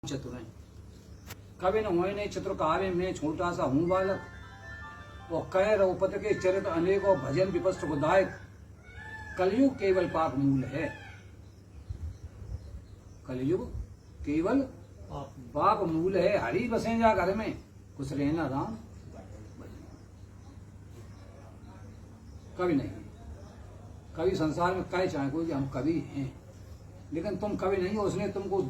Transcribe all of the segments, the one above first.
चतुर हैं, कभी न हुए नहीं चतुर कहावे मैं छोटा सा हूँ बालक। वो कह रघुपति के चरित्र अनेकों भजन विपस्त गुदायक। कलयुग केवल पाप मूल है, कलयुग केवल पाप मूल है। हरि बसे जा घर में कुछ रहना राम कभी नहीं। कभी संसार में कहे चाहे कोई कि हम कवि हैं, लेकिन तुम कवि नहीं हो। उसने तुमको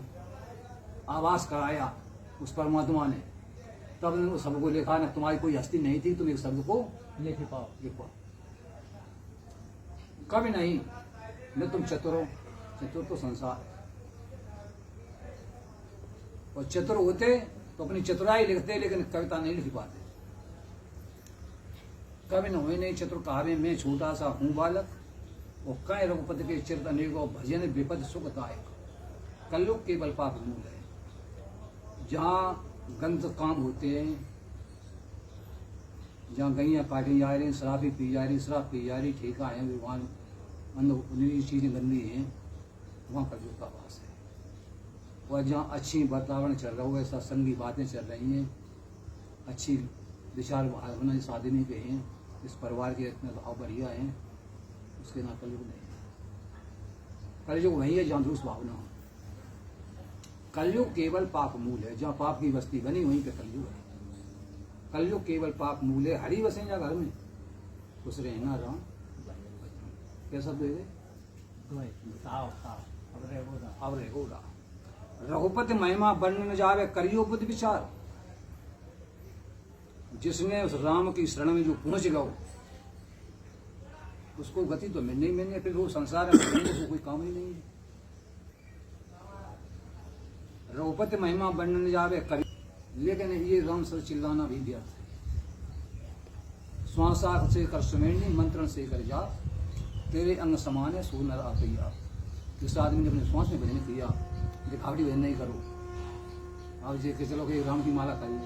आवास कराया उस परमात्मा ने, तब ने सबको लिखा ना। तुम्हारी कोई हस्ती नहीं थी, तुम एक शब्द को लिख पाओ कभी नहीं। न तुम चतुर हो, चतुर तो संसार। और चतुर होते तो अपनी चतुराई लिखते, लेकिन कविता नहीं लिख पाते। कभी न हुए नहीं चतुर कहावे मैं छोटा सा हूँ बालक। वो कह रघुपति के चरित्र अनेकों भजन विपद सुखदायक। कलयुग केवल पाप मूल है। जहाँ गंध काम होते हैं, जहाँ गैयाँ काटी जा रही, शराबी पी जा रही, शराब पी जा रही, ठेका है, विवान उन्हीं चीजें गंदी हैं, वहाँ कलयुग का वास है। और जहाँ अच्छी वातावरण चल रहा है, सत्संगी बातें चल रही हैं, अच्छी विचार भावना शादी नहीं पे हैं, इस परिवार के इतने भाव बढ़िया हैं, उसके ना कलयुग नहीं है। कलयुग वही है जहाँ दुरुस्त भावना हो। कलयुग केवल पाप मूल है। जहाँ पाप की बस्ती बनी वहीं पे कलयुग है। कलयुग केवल पाप मूल है। हरि बसे जा घर में कुछ रहना राम। कैसा दे अब रेगो रघुपति महिमा वर्णन जावे करियो बुद्धि विचार। जिसने उस राम की शरण में जो पहुंच गया उसको गति तो मिलनी मिलनी, फिर वो संसार में उसको कोई काम ही नहीं है। रघुपति महिमा वर्णन जावे करियो, लेकिन ये राम सर चिल्लाना भी व्यर्थ है। श्वासा से कर सुमेरनी, मंत्रण से कर जा, तेरे अंग समान है सो नर आपैया। जिस आदमी ने अपने श्वास में भजन किया, दिखावटी भजन नहीं करो। आप जे के चलो कि राम की माला करिए।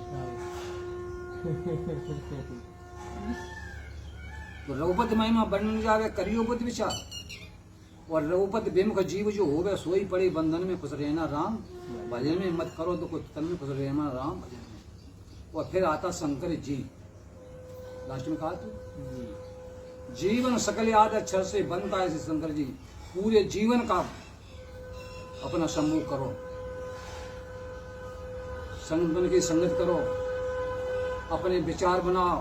तो रघुपति महिमा वर्णन जावे करियो बुद्धि विचार। और रघुपति विमुख जीव जो होवे सोई पड़े बंधन में खुश रहना राम भजन में। मत करो तो कुछ तन में खुश रहना राम भजन में। और फिर आता शंकर जी, लास्ट में कहा तो जीवन सकल याद अक्षर से बनता है शंकर जी। पूरे जीवन का अपना सम्मुख करो, संगठन की संगत करो, अपने विचार बनाओ।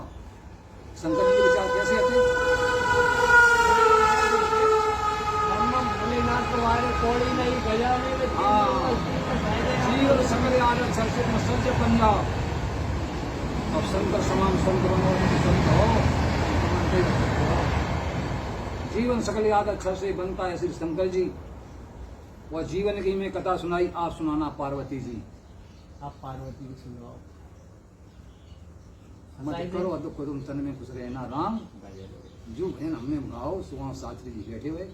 शंकर जी के विचार कैसे आते? जीवन सकल याद अक्षर से सत्य बन जाओ। अब शंकर समान संत बनो, संत हो। जीवन सकल याद अक्षर से बनता है श्री शंकर जी। वह जीवन की में कथा सुनाई, आप सुनाना पार्वती जी। आप पार्वती की सुनाओ। मत करो दुख तुम तन में खुश रहना राम। जो भजन हमने गाओ सुहा शास्त्री जी बैठे हुए